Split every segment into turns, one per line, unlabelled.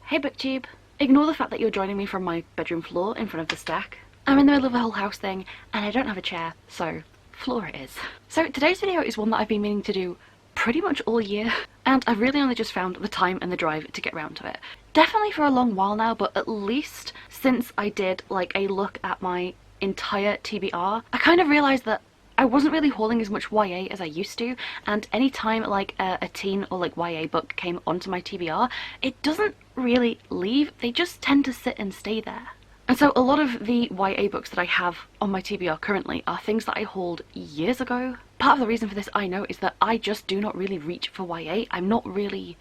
Hey booktube! Ignore the fact that you're joining me from my bedroom floor in front of the stack. I'm in the middle of a whole house thing and I don't have a chair, so floor it is. So today's video is one that I've been meaning to do pretty much all year, and I've really only just found the time and the drive to get around to it. Definitely for a long while now, but at least since I did like a look at my entire TBR, I kind of realised that I wasn't really hauling as much YA as I used to, and anytime like a teen or like YA book came onto my TBR, it doesn't really leave, they just tend to sit and stay there. And so a lot of the YA books that I have on my TBR currently are things that I hauled years ago. Part of the reason for this, I know, is that I just do not really reach for YA. I'm not really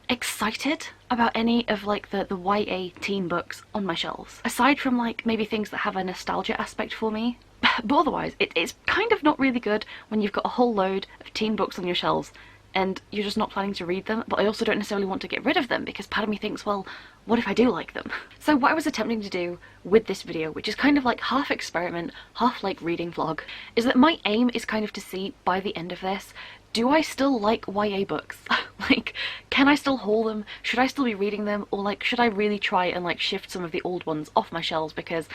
excited about any of like the YA teen books on my shelves, aside from like maybe things that have a nostalgia aspect for me. But otherwise, it's kind of not really good when you've got a whole load of teen books on your shelves and you're just not planning to read them, but I also don't necessarily want to get rid of them because part of me thinks, well, what if I do like them? So what I was attempting to do with this video, which is kind of like half experiment, half like reading vlog, is that my aim is kind of to see by the end of this, do I still like YA books? Like, can I still haul them? Should I still be reading them? Or like, should I really try and like shift some of the old ones off my shelves because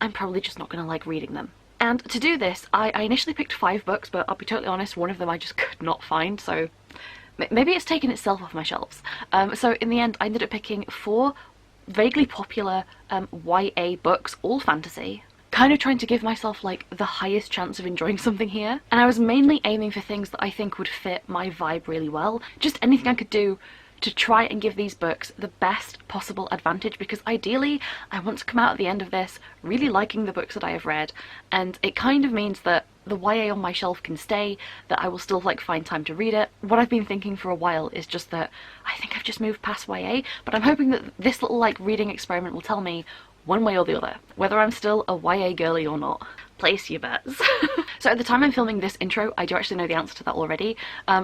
I'm probably just not gonna like reading them? And to do this, I initially picked 5 books, but I'll be totally honest, one of them I just could not find, so maybe it's taken itself off my shelves. So in the end, I ended up picking 4 vaguely popular YA books, all fantasy, kind of trying to give myself like the highest chance of enjoying something here. And I was mainly aiming for things that I think would fit my vibe really well. Just anything I could do to try and give these books the best possible advantage, because ideally I want to come out at the end of this really liking the books that I have read, and it kind of means that the YA on my shelf can stay, that I will still like find time to read it. What I've been thinking for a while is just that I think I've just moved past YA, but I'm hoping that this little like reading experiment will tell me one way or the other whether I'm still a YA girly or not. Place your bets. So at the time I'm filming this intro, I do actually know the answer to that already.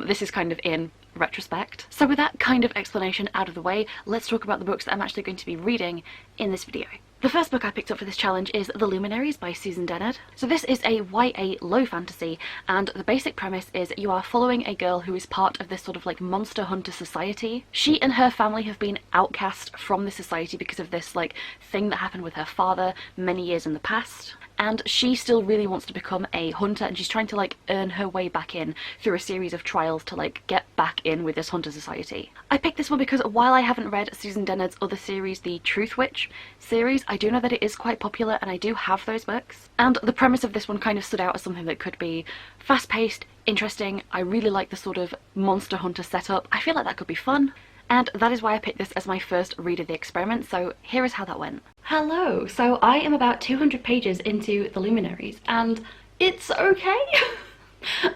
This is kind of in retrospect. So with that kind of explanation out of the way, let's talk about the books that I'm actually going to be reading in this video. The first book I picked up for this challenge is The Luminaries by Susan Dennard. So this is a YA low fantasy, and the basic premise is you are following a girl who is part of this sort of like monster hunter society. She and her family have been outcast from the society because of this like thing that happened with her father many years in the past. And she still really wants to become a hunter, and she's trying to like earn her way back in through a series of trials to like get back in with this hunter society. I picked this one because while I haven't read Susan Dennard's other series, the Truth Witch series, I do know that it is quite popular and I do have those books. And the premise of this one kind of stood out as something that could be fast-paced, interesting. I really like the sort of monster hunter setup. I feel like that could be fun. And that is why I picked this as my first read of the experiment, so here is how that went. Hello! So I am about 200 pages into The Luminaries, and it's okay.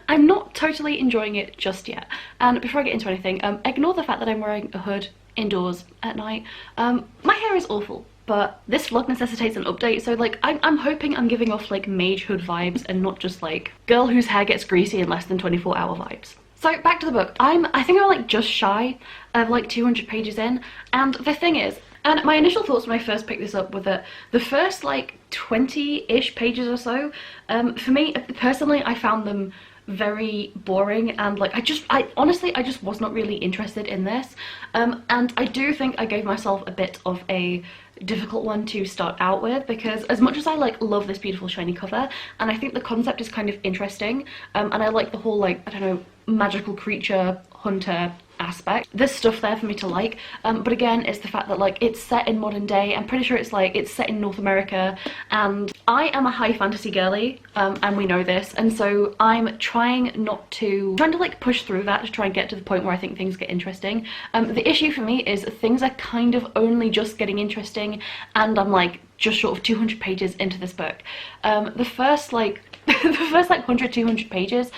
I'm not totally enjoying it just yet. And before I get into anything, ignore the fact that I'm wearing a hood indoors at night. My hair is awful, but this vlog necessitates an update, so like I'm hoping I'm giving off like mage hood vibes and not just like girl whose hair gets greasy in less than 24-hour vibes. So back to the book. I think I'm like just shy of like 200 pages in, and the thing is, and my initial thoughts when I first picked this up were that the first like 20-ish pages or so, for me personally, I found them very boring, and like I honestly just was not really interested in this, and I do think I gave myself a bit of a difficult one to start out with, because as much as I like love this beautiful shiny cover and I think the concept is kind of interesting, and I like the whole like, I don't know, magical creature hunter aspect, there's stuff there for me to like, but again it's the fact that like it's set in modern day. I'm pretty sure it's set in North America, and I am a high fantasy girly, and we know this, and so I'm trying to like push through that to try and get to the point where I think things get interesting. The issue for me is things are kind of only just getting interesting, and I'm like just short of 200 pages into this book. The first like 100, 200 pages,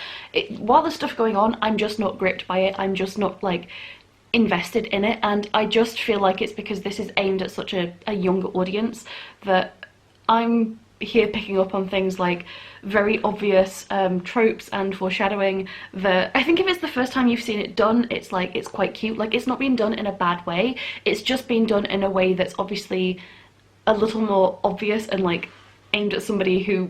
while there's stuff going on, I'm just not gripped by it. I'm just not like invested in it, and I just feel like it's because this is aimed at such a younger audience that I'm here picking up on things like very obvious tropes and foreshadowing that I think if it's the first time you've seen it done, it's like it's quite cute. Like, it's not being done in a bad way, it's just being done in a way that's obviously a little more obvious and like aimed at somebody who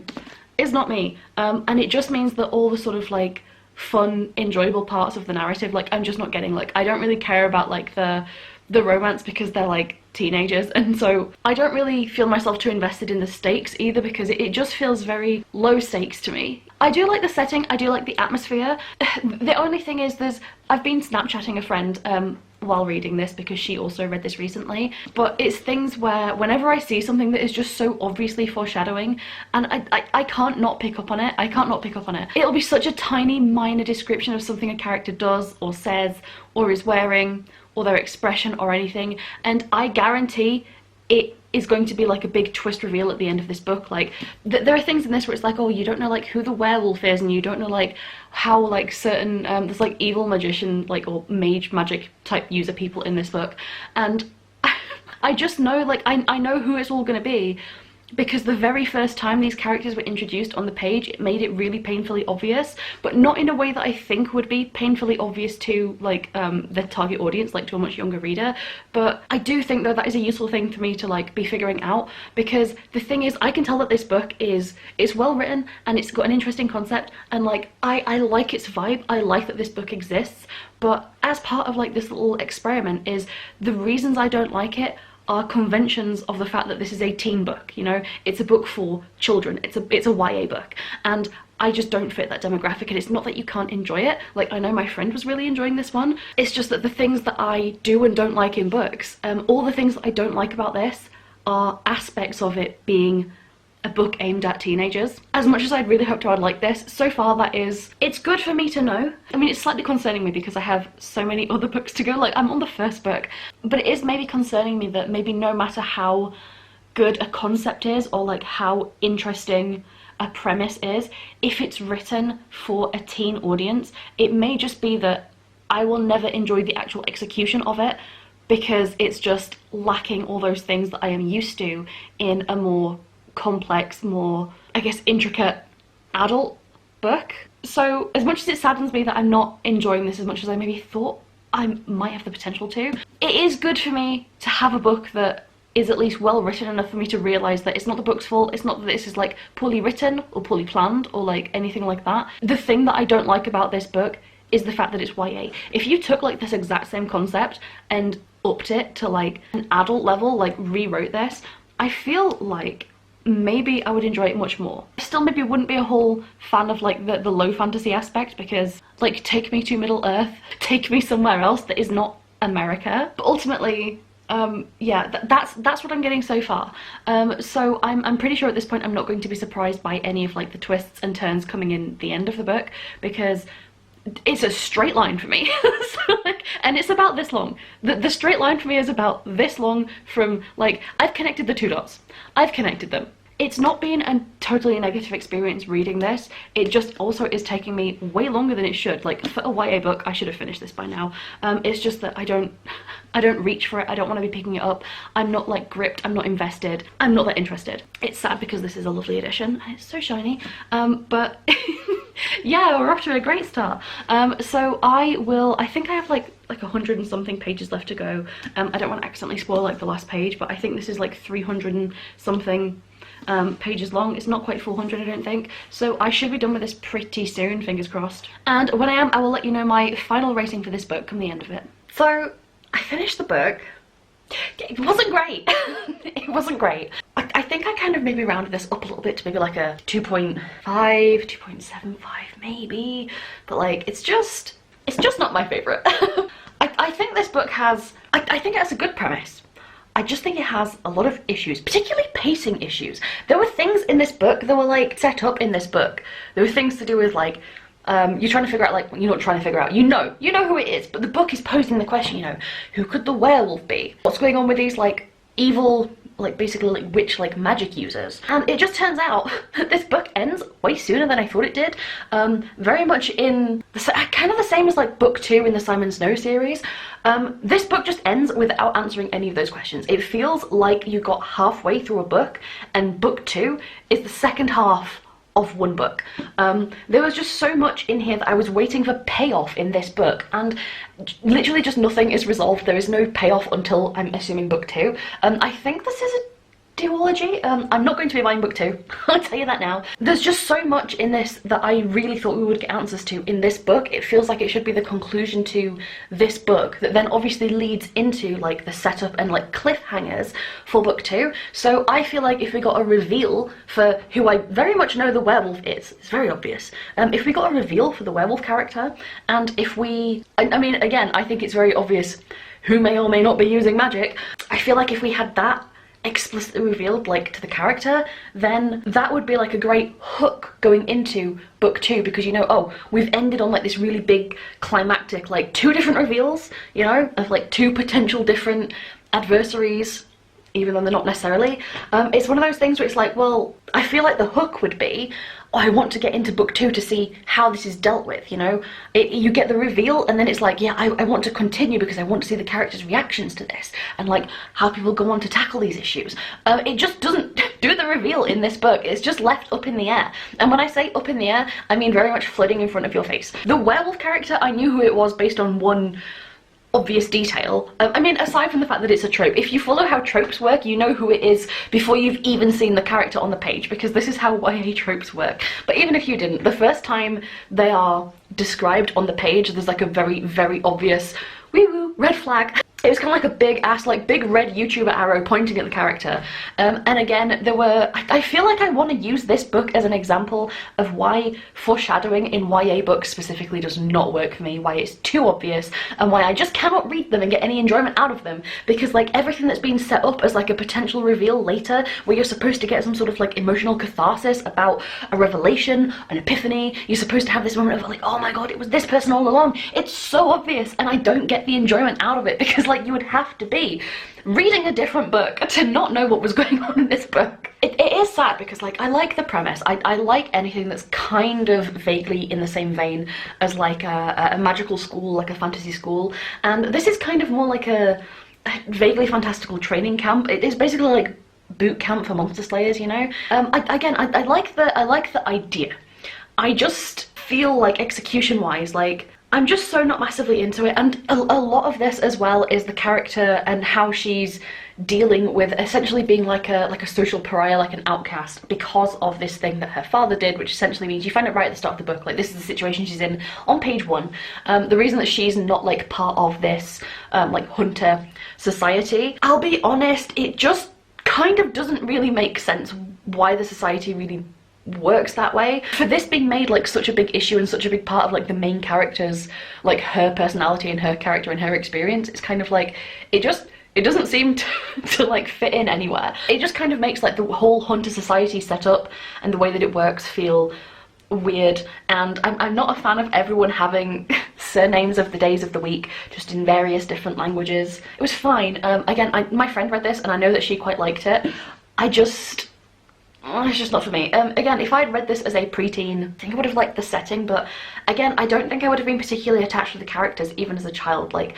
is not me, and it just means that all the sort of like fun, enjoyable parts of the narrative, like I'm just not getting. Like, I don't really care about like the the romance because they're like teenagers, and so I don't really feel myself too invested in the stakes either, because it just feels very low stakes to me. I do like the setting, I do like the atmosphere. The only thing is I've been Snapchatting a friend while reading this because she also read this recently, but it's things where whenever I see something that is just so obviously foreshadowing, and I can't not pick up on it, I can't not pick up on it. It'll be such a tiny minor description of something a character does or says or is wearing or their expression or anything, and I guarantee it is going to be like a big twist reveal at the end of this book. Like there are things in this where it's like, oh, you don't know like who the werewolf is, and you don't know like how like certain there's like evil magician like or mage magic type user people in this book, and I just know like I know who it's all gonna be, because the very first time these characters were introduced on the page, it made it really painfully obvious, but not in a way that I think would be painfully obvious to like the target audience, like to a much younger reader. But I do think though that is a useful thing for me to like be figuring out, because the thing is I can tell that this book it's well written and it's got an interesting concept, and like I like its vibe, I like that this book exists, but as part of like this little experiment is the reasons I don't like it are conventions of the fact that this is a teen book, you know, it's a book for children, it's a YA book, and I just don't fit that demographic. And it's not that you can't enjoy it, like I know my friend was really enjoying this one, it's just that the things that I do and don't like in books, all the things that I don't like about this are aspects of it being a book aimed at teenagers. As much as I'd really hoped I'd like this, so far it's good for me to know. I mean, it's slightly concerning me because I have so many other books to go, like I'm on the first book, but it is maybe concerning me that maybe no matter how good a concept is or like how interesting a premise is, if it's written for a teen audience, it may just be that I will never enjoy the actual execution of it, because it's just lacking all those things that I am used to in a more complex, more, I guess, intricate adult book. So as much as it saddens me that I'm not enjoying this as much as I maybe thought I might have the potential to, it is good for me to have a book that is at least well written enough for me to realise that it's not the book's fault, it's not that this is like poorly written or poorly planned or like anything like that. The thing that I don't like about this book is the fact that it's YA. If you took like this exact same concept and upped it to like an adult level, like rewrote this, I feel like maybe I would enjoy it much more. I still maybe wouldn't be a whole fan of like the low fantasy aspect, because like take me to Middle Earth, take me somewhere else that is not America. But ultimately, yeah, that's what I'm getting so far. So I'm pretty sure at this point I'm not going to be surprised by any of like the twists and turns coming in the end of the book, because it's a straight line for me. So, like, and it's about this long. The straight line for me is about this long from like, I've connected the two dots. I've connected them. It's not been a totally negative experience reading this, it just also is taking me way longer than it should. Like for a YA book, I should have finished this by now. It's just that I don't reach for it, I don't want to be picking it up, I'm not like gripped, I'm not invested, I'm not that interested. It's sad because this is a lovely edition and it's so shiny, but yeah, we're off to a great start. So I think I have like 100 and something pages left to go. I don't want to accidentally spoil like the last page, but I think this is like 300 and something pages long. It's not quite 400, I don't think, so I should be done with this pretty soon, fingers crossed. And when I am, I will let you know my final rating for this book come the end of it. So I finished the book. It wasn't great. It wasn't great. I think I kind of maybe rounded this up a little bit to maybe like a 2.5, 2.75 maybe, but like it's just not my favorite. I think this book has, I think it has a good premise. I just think it has a lot of issues, particularly pacing issues. There were things in this book that were like set up in this book. There were things to do with like, you're trying to figure out, like, you're not trying to figure out, you know who it is, but the book is posing the question, you know, who could the werewolf be? What's going on with these like evil, like basically like witch like magic users? And it just turns out that this book ends way sooner than I thought it did. Very much in the, kind of the same as like book 2 in the Simon Snow series. This book just ends without answering any of those questions. It feels like you got halfway through a book and book 2 is the second half of one book. There was just so much in here that I was waiting for payoff in this book, and literally just nothing is resolved. There is no payoff until, I'm assuming, book 2. I think this is a duology. I'm not going to be buying book 2, I'll tell you that now. There's just so much in this that I really thought we would get answers to in this book. It feels like it should be the conclusion to this book that then obviously leads into like the setup and like cliffhangers for book 2. So I feel like if we got a reveal for who I very much know the werewolf is, it's very obvious. If we got a reveal for the werewolf character, and if we, I mean, again, I think it's very obvious who may or may not be using magic. I feel like if we had that explicitly revealed like to the character, then that would be like a great hook going into book 2, because you know, oh, we've ended on like this really big climactic, like 2 different reveals, you know, of like 2 potential different adversaries, even though they're not necessarily. It's one of those things where it's like, well, I feel like the hook would be, oh, I want to get into book 2 to see how this is dealt with, you know? You get the reveal and then it's like, yeah, I want to continue because I want to see the characters' reactions to this and like how people go on to tackle these issues. It just doesn't do the reveal in this book. It's just left up in the air. And when I say up in the air, I mean very much floating in front of your face. The werewolf character, I knew who it was based on one obvious detail. I mean, aside from the fact that it's a trope, if you follow how tropes work, you know who it is before you've even seen the character on the page, because this is how YA tropes work. But even if you didn't, the first time they are described on the page, there's like a very, very obvious wee-woo red flag. It was kind of like a big ass, like big red YouTuber arrow pointing at the character. And again, there were, I feel like I want to use this book as an example of why foreshadowing in YA books specifically does not work for me, why it's too obvious, and why I just cannot read them and get any enjoyment out of them. Because like everything that's been set up as like a potential reveal later, where you're supposed to get some sort of like emotional catharsis about a revelation, an epiphany, you're supposed to have this moment of like, oh my god, it was this person all along. It's so obvious, and I don't get the enjoyment out of it, because like you would have to be reading a different book to not know what was going on in this book. It is sad because like I like the premise. I like anything that's kind of vaguely in the same vein as like a magical school, like a fantasy school, and this is kind of more like a vaguely fantastical training camp. It is basically like boot camp for monster slayers, you know. I like the idea. I just feel like execution wise, like I'm just so not massively into it, and a lot of this as well is the character and how she's dealing with essentially being like a social pariah, like an outcast, because of this thing that her father did, which essentially means, you find it right at the start of the book, like this is the situation she's in on page 1. The reason that she's not like part of this like hunter society, I'll be honest, it just kind of doesn't really make sense why the society really works that way. For this being made like such a big issue and such a big part of like the main character's, like her personality and her character and her experience, it's kind of like, it doesn't seem to like fit in anywhere. It just kind of makes like the whole hunter society setup and the way that it works feel weird, and I'm not a fan of everyone having surnames of the days of the week just in various different languages. It was fine. Again, my friend read this and I know that she quite liked it. It's just not for me. Again, if I'd read this as a preteen, I think I would have liked the setting, but again, I don't think I would have been particularly attached to the characters even as a child. Like,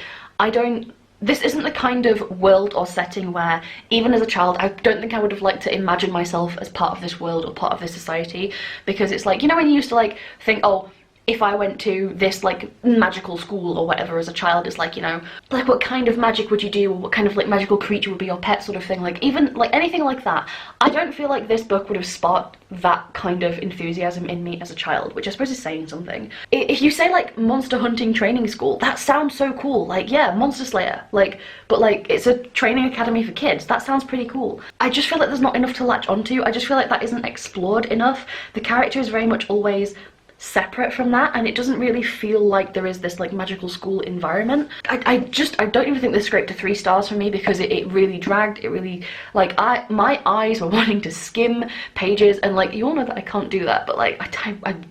this isn't the kind of world or setting where, even as a child, I don't think I would have liked to imagine myself as part of this world or part of this society, because it's like, you know when you used to like think, oh, if I went to this like magical school or whatever as a child, it's like, you know, like what kind of magic would you do, or what kind of like magical creature would be your pet, sort of thing. Like even like anything like that, I don't feel like this book would have sparked that kind of enthusiasm in me as a child, which I suppose is saying something. If you say like monster hunting training school, that sounds so cool. Like, yeah, monster slayer, like, but like it's a training academy for kids, that sounds pretty cool. I just feel like there's not enough to latch onto. I just feel like that isn't explored enough. The character is very much always separate from that, and it doesn't really feel like there is this like magical school environment. I don't even think this scraped to 3 stars for me, because it really dragged. It really, like, my eyes were wanting to skim pages, and like, you all know that I can't do that, but like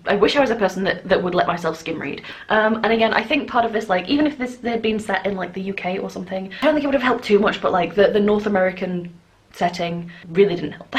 I wish I was a person that would let myself skim read. And again, I think part of this, like, even if this had been set in like the UK or something, I don't think it would have helped too much, but like the North American setting really didn't help.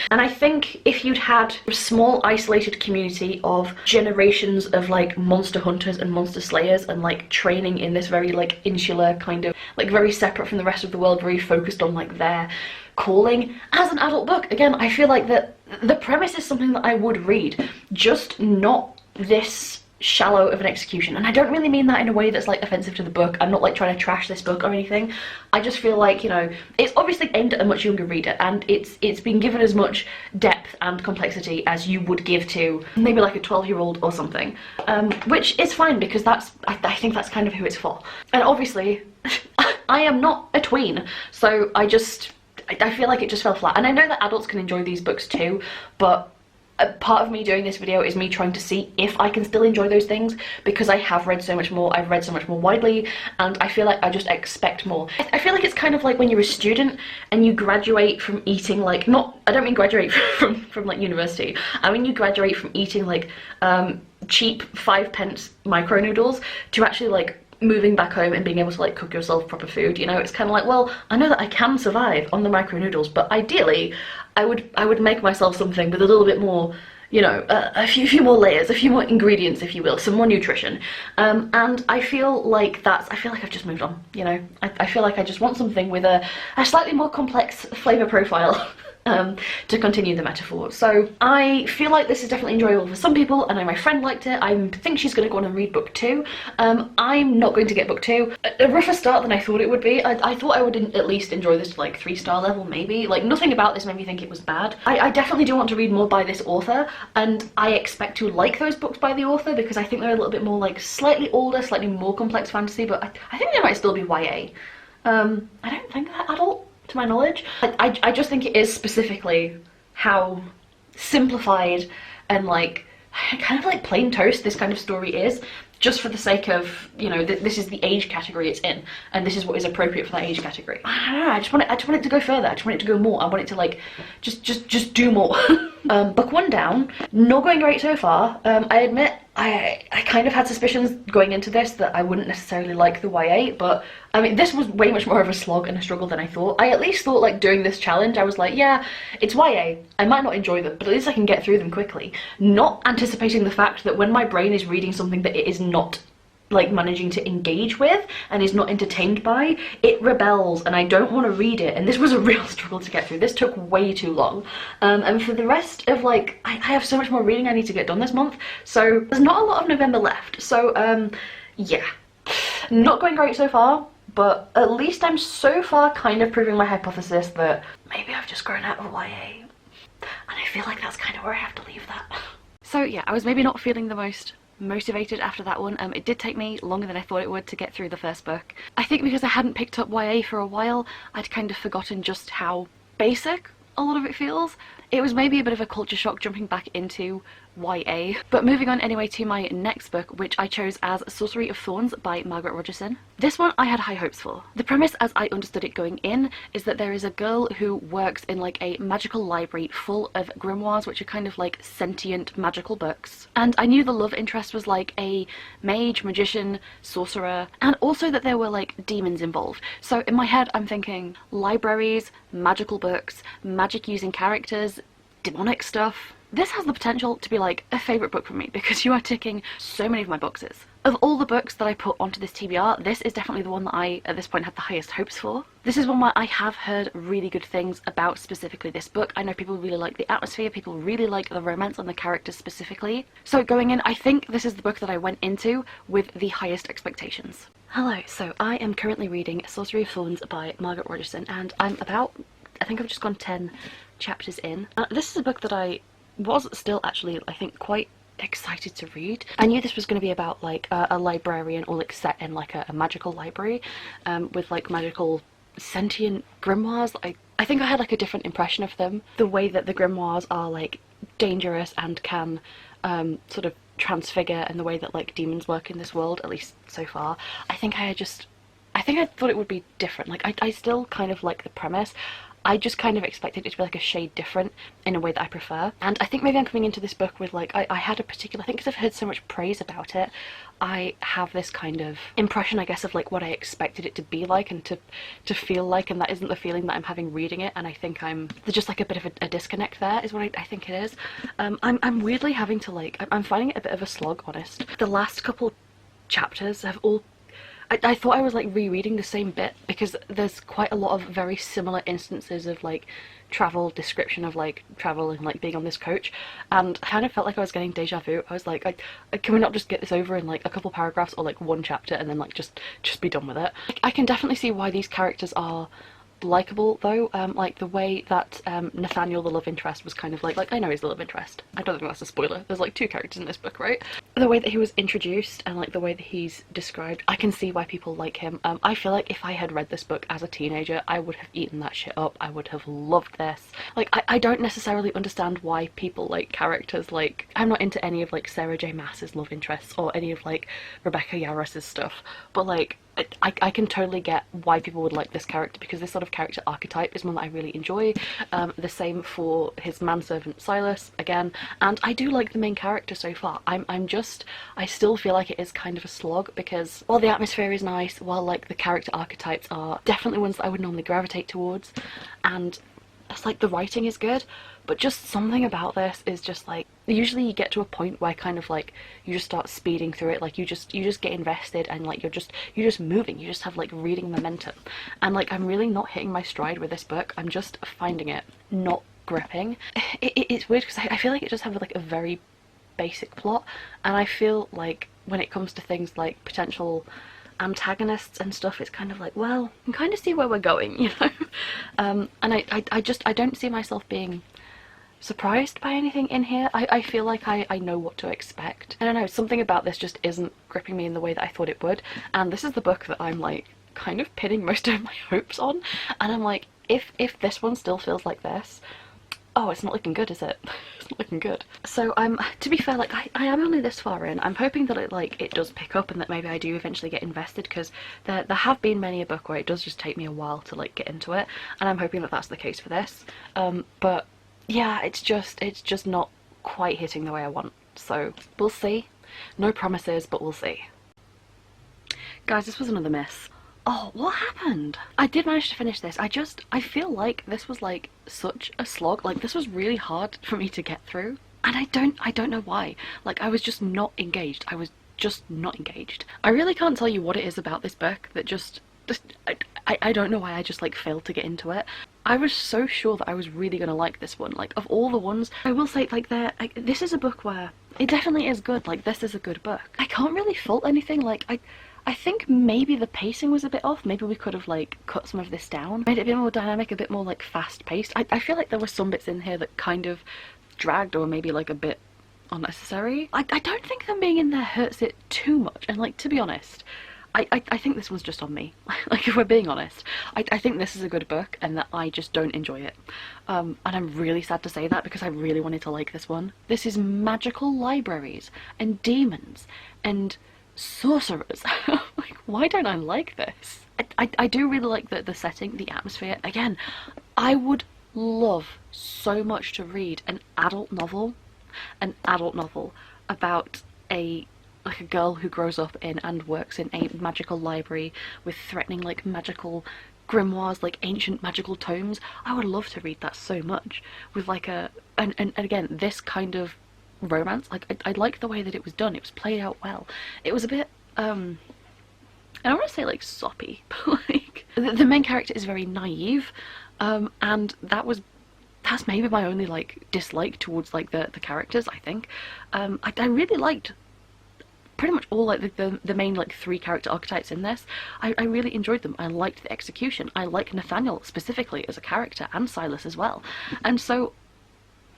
And I think if you'd had a small isolated community of generations of like monster hunters and monster slayers, and like training in this very like insular kind of, like very separate from the rest of the world, very focused on like their calling as an adult book, again, I feel like that the premise is something that I would read, just not this shallow of an execution, and I don't really mean that in a way that's like offensive to the book. I'm not like trying to trash this book or anything. I just feel like, you know, it's obviously aimed at a much younger reader, and it's been given as much depth and complexity as you would give to maybe like a 12-year-old or something, which is fine, because I think that's kind of who it's for. And obviously I am not a tween, so I feel like it just fell flat. And I know that adults can enjoy these books too, but part of me doing this video is me trying to see if I can still enjoy those things, because I have read so much more, I've read so much more widely, and I feel like I just expect more. I feel like it's kind of like when you're a student and you graduate from eating like, I don't mean graduate from like university, I mean you graduate from eating like cheap 5-pence micro noodles to actually like moving back home and being able to like cook yourself proper food. You know, it's kind of like, well, I know that I can survive on the micro noodles, but ideally I would make myself something with a little bit more, you know, a few more layers, a few more ingredients, if you will, some more nutrition. And I feel like I've just moved on, you know. I feel like I just want something with a slightly more complex flavour profile. To continue the metaphor. So I feel like this is definitely enjoyable for some people. I know my friend liked it. I think she's going to go on and read book 2. I'm not going to get book 2. A rougher start than I thought it would be. I thought I would at least enjoy this to like 3-star level, maybe. Like, nothing about this made me think it was bad. I definitely do want to read more by this author, and I expect to like those books by the author, because I think they're a little bit more like slightly older, slightly more complex fantasy, but I think they might still be YA. I don't think they're adult, to my knowledge. I just think it is specifically how simplified and like kind of like plain toast this kind of story is, just for the sake of, you know, this is the age category it's in, and this is what is appropriate for that age category. I don't know, I just want it to go further. I just want it to go more. I want it to like just do more. Book 1 down, not going great so far. I admit I kind of had suspicions going into this that I wouldn't necessarily like the YA, but I mean, this was way much more of a slog and a struggle than I thought. I at least thought, like, doing this challenge, I was like, yeah, it's YA, I might not enjoy them, but at least I can get through them quickly. Not anticipating the fact that when my brain is reading something that it is not like managing to engage with and is not entertained by, it rebels, and I don't want to read it. And this was a real struggle to get through. This took way too long. And for the rest of like, I have so much more reading I need to get done this month, so there's not a lot of November left. So yeah, not going great so far, but at least I'm so far kind of proving my hypothesis that maybe I've just grown out of YA, and I feel like that's kind of where I have to leave that. So yeah, I was maybe not feeling the most motivated after that one. It did take me longer than I thought it would to get through the first book. I think because I hadn't picked up YA for a while, I'd kind of forgotten just how basic a lot of it feels. It was maybe a bit of a culture shock jumping back into YA. But moving on anyway to my next book, which I chose as Sorcery of Thorns by Margaret Rogerson. This one I had high hopes for. The premise, as I understood it going in, is that there is a girl who works in like a magical library full of grimoires, which are kind of like sentient magical books. And I knew the love interest was like a mage, magician, sorcerer, and also that there were like demons involved. So in my head I'm thinking libraries, magical books, magic using characters, demonic stuff. This has the potential to be like a favourite book for me, because you are ticking so many of my boxes. Of all the books that I put onto this TBR, this is definitely the one that I, at this point, have the highest hopes for. This is one where I have heard really good things about specifically this book. I know people really like the atmosphere, people really like the romance and the characters specifically. So going in, I think this is the book that I went into with the highest expectations. Hello, so I am currently reading Sorcery of Thorns by Margaret Rogerson, and I think I've just gone 10 chapters in. This is a book that I was still actually, I think, quite excited to read. I knew this was going to be about like a librarian, or like set in like a magical library with like magical sentient grimoires. I think I had like a different impression of them. The way that the grimoires are like dangerous and can sort of transfigure, and the way that like demons work in this world, at least so far, I think I thought it would be different. Like I still kind of like the premise. I just kind of expected it to be like a shade different in a way that I prefer. And I think maybe I'm coming into this book with like, I had a particular, I think because I've heard so much praise about it, I have this kind of impression, I guess, of like what I expected it to be like and to feel like, and that isn't the feeling that I'm having reading it. And I think there's just like a bit of a disconnect there is what I think it is. I'm weirdly having to like, I'm finding it a bit of a slog, honest. The last couple chapters have all, I thought I was like rereading the same bit, because there's quite a lot of very similar instances of like travel, description of like travel and like being on this coach, and I kind of felt like I was getting deja vu. I was like, can we not just get this over in like a couple paragraphs or like one chapter and then like just be done with it? I can definitely see why these characters are likable though. Like the way that Nathaniel, the love interest, was kind of like I know he's the love interest, I don't think that's a spoiler, there's like two characters in this book, right? The way that he was introduced and like the way that he's described, I can see why people like him. I feel like if I had read this book as a teenager, I would have eaten that shit up. I would have loved this. Like I don't necessarily understand why people like characters like, I'm not into any of like Sarah J Maas's love interests or any of like Rebecca Yarros's stuff, but like I can totally get why people would like this character, because this sort of character archetype is one that I really enjoy. The same for his manservant Silas again, and I do like the main character so far. I still feel like it is kind of a slog, because while the atmosphere is nice, while like the character archetypes are definitely ones that I would normally gravitate towards, and it's like the writing is good, but just something about this is just like, usually you get to a point where kind of like you just start speeding through it, like you just get invested, and like you're just moving, you just have like reading momentum, and like I'm really not hitting my stride with this book. I'm just finding it not gripping. It's weird because I feel like it just has like a very basic plot, and I feel like when it comes to things like potential antagonists and stuff, it's kind of like, well, I can kind of see where we're going, you know. And I don't see myself being surprised by anything in here. I feel like I know what to expect. I don't know, something about this just isn't gripping me in the way that I thought it would, and this is the book that I'm like kind of pinning most of my hopes on, and I'm like, if this one still feels like this, oh, it's not looking good, is it? It's not looking good. So to be fair, like I am only this far in. I'm hoping that it does pick up, and that maybe I do eventually get invested, because there have been many a book where it does just take me a while to like get into it, and I'm hoping that that's the case for this. But yeah, it's just not quite hitting the way I want. So we'll see. No promises, but we'll see. Guys, this was another miss. Oh, what happened? I did manage to finish this. I feel like this was like such a slog. Like this was really hard for me to get through, and I don't know why. Like I was just not engaged. I was just not engaged. I really can't tell you what it is about this book that just I don't know why I just like failed to get into it. I was so sure that I was really gonna like this one. Like of all the ones, I will say like this is a book where it definitely is good. Like this is a good book. I can't really fault anything. Like I think maybe the pacing was a bit off. Maybe we could have like cut some of this down, made it a bit more dynamic, a bit more like fast paced. I feel like there were some bits in here that kind of dragged, or maybe like a bit unnecessary. I don't think them being in there hurts it too much, and like to be honest, I think this one's just on me. Like if we're being honest, I think this is a good book and that I just don't enjoy it. And I'm really sad to say that, because I really wanted to like this one. This is magical libraries and demons and sorcerers. Like why don't I like this? I do really like the setting, the atmosphere. Again, I would love so much to read an adult novel about a girl who grows up in and works in a magical library with threatening like magical grimoires, like ancient magical tomes. I would love to read that so much, with like and again, this kind of romance. Like I like the way that it was done. It was played out well. It was a bit I don't want to say like soppy, but like the main character is very naive, and that's maybe my only like dislike towards like the characters. I think I really liked pretty much all like the main like three character archetypes in this. I really enjoyed them. I liked the execution. I like Nathaniel specifically as a character, and Silas as well, and so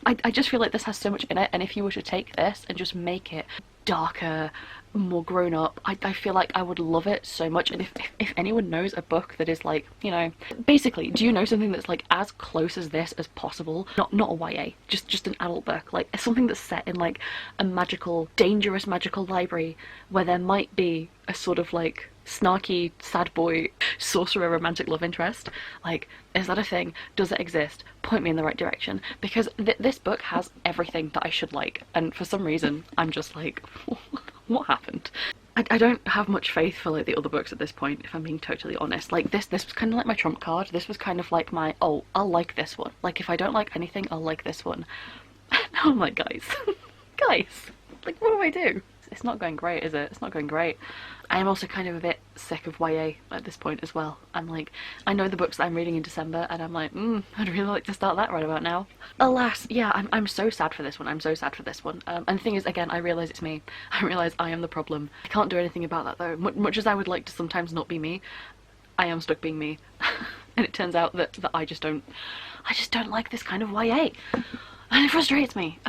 I just feel like this has so much in it, and if you were to take this and just make it darker, more grown up, I feel like I would love it so much. And if anyone knows a book that is like, you know, basically, do you know something that's like as close as this as possible? Not a YA, just an adult book, like something that's set in like a magical, dangerous magical library where there might be a sort of like snarky sad boy sorcerer romantic love interest. Like, is that a thing? Does it exist? Point me in the right direction, because this book has everything that I should like, and for some reason I'm just like what happened? I don't have much faith for like the other books at this point, if I'm being totally honest. Like this was kind of like my trump card. This was kind of like my, oh, I'll like this one. Like if I don't like anything, I'll like this one. Now I'm like, guys guys, like what do I do? it's not going great, is it? It's not going great. I am also kind of a bit sick of YA at this point as well. I'm like, I know the books that I'm reading in December, and I'm like, I'd really like to start that right about now. Alas, yeah, I'm so sad for this one. I'm so sad for this one. And the thing is, again, I realise it's me. I realise I am the problem. I can't do anything about that though. Much as I would like to sometimes not be me, I am stuck being me. And it turns out that I just don't like this kind of YA. And it frustrates me.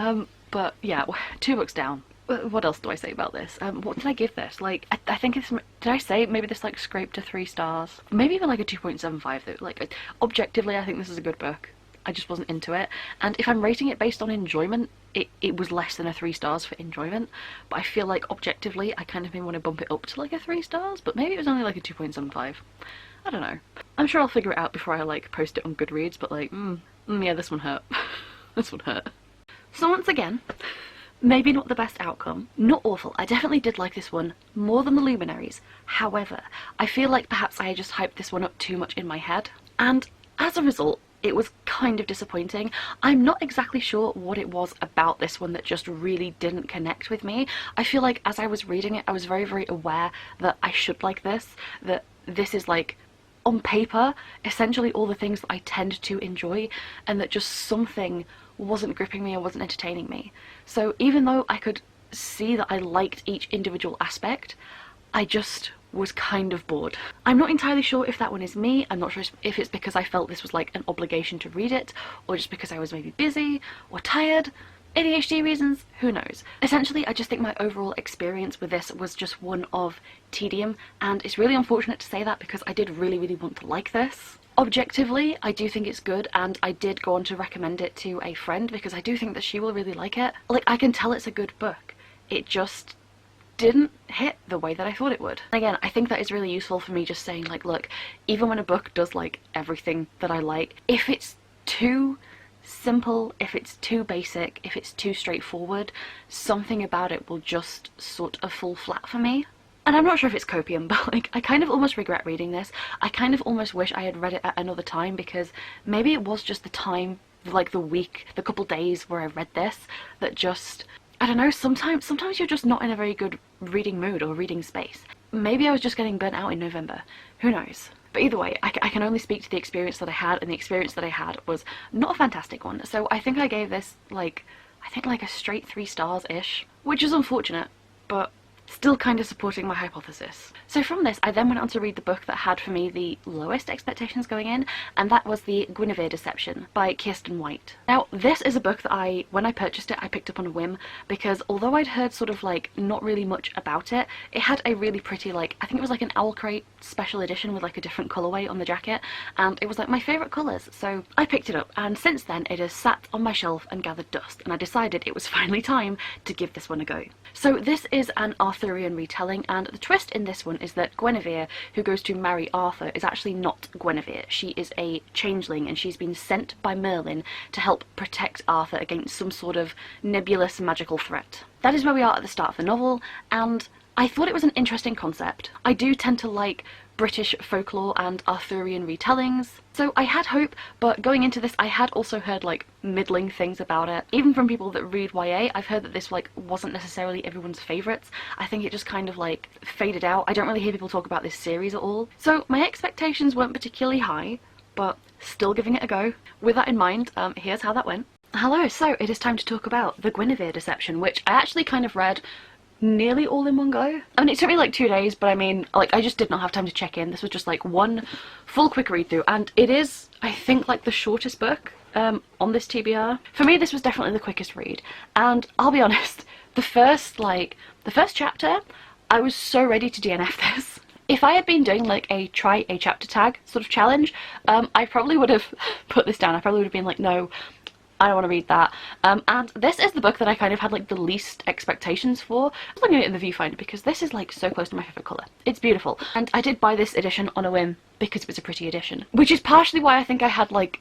But yeah, 2 books down. What else do I say about this? What did I give this? Like, I think it's, did I say maybe this like scraped to 3 stars? Maybe even like a 2.75 though. Like, objectively, I think this is a good book. I just wasn't into it. And if I'm rating it based on enjoyment, it was less than a 3 stars for enjoyment. But I feel like objectively, I kind of may want to bump it up to like a 3 stars, but maybe it was only like a 2.75. I don't know. I'm sure I'll figure it out before I like post it on Goodreads, but like, yeah, this one hurt. This one hurt. So once again, maybe not the best outcome. Not awful. I definitely did like this one more than the Luminaries. However, I feel like perhaps I just hyped this one up too much in my head. And as a result, it was kind of disappointing. I'm not exactly sure what it was about this one that just really didn't connect with me. I feel like as I was reading it, I was very, very aware that I should like this, that this is like, on paper, essentially all the things that I tend to enjoy, and that just something wasn't gripping me or wasn't entertaining me. So even though I could see that I liked each individual aspect, I just was kind of bored. I'm not entirely sure if that one is me. I'm not sure if it's because I felt this was like an obligation to read it, or just because I was maybe busy or tired. ADHD reasons, who knows. Essentially, I just think my overall experience with this was just one of tedium, and it's really unfortunate to say that because I did really, really want to like this. Objectively, I do think it's good, and I did go on to recommend it to a friend because I do think that she will really like it. Like, I can tell it's a good book. It just didn't hit the way that I thought it would. And again, I think that is really useful for me just saying like, look, even when a book does like everything that I like, if it's too simple, if it's too basic, if it's too straightforward, something about it will just sort of fall flat for me. And I'm not sure if it's copium, but like, I kind of almost regret reading this. I kind of almost wish I had read it at another time, because maybe it was just the time, like the week, the couple days where I read this, that just, I don't know, sometimes you're just not in a very good reading mood or reading space. Maybe I was just getting burnt out in November, who knows. But either way, I can only speak to the experience that I had, and the experience that I had was not a fantastic one. So I think I gave this like, I think like a straight 3 stars-ish, which is unfortunate, but still kind of supporting my hypothesis. So from this, I then went on to read the book that had for me the lowest expectations going in, and that was the Guinevere Deception by Kirsten White. Now, this is a book that when I purchased it, I picked up on a whim, because although I'd heard sort of like not really much about it, it had a really pretty, like, I think it was like an Owl Crate special edition with like a different colourway on the jacket, and it was like my favourite colours, so I picked it up, and since then it has sat on my shelf and gathered dust, and I decided it was finally time to give this one a go. So this is an Arthurian retelling, and the twist in this one is that Guinevere, who goes to marry Arthur, is actually not Guinevere. She is a changeling, and she's been sent by Merlin to help protect Arthur against some sort of nebulous magical threat. That is where we are at the start of the novel, and I thought it was an interesting concept. I do tend to like British folklore and Arthurian retellings, so I had hope, but going into this I had also heard like middling things about it. Even from people that read YA, I've heard that this like wasn't necessarily everyone's favourites. I think it just kind of like faded out. I don't really hear people talk about this series at all. So my expectations weren't particularly high, but still giving it a go. With that in mind, here's how that went. Hello, so it is time to talk about the Guinevere Deception, which I actually kind of read nearly all in one go. I mean, it took me like 2 days, but I mean, like, I just did not have time to check in. This was just like one full quick read through, and it is, I think, like the shortest book on this TBR. For me, this was definitely the quickest read, and I'll be honest, the first chapter, I was so ready to DNF this. If I had been doing like a try a chapter tag sort of challenge, I probably would have put this down. I probably would have been like, no, I don't want to read that. And this is the book that I kind of had like the least expectations for. I was looking at it in the viewfinder because this is like so close to my favourite colour. It's beautiful. And I did buy this edition on a whim because it was a pretty edition. Which is partially why I think I had like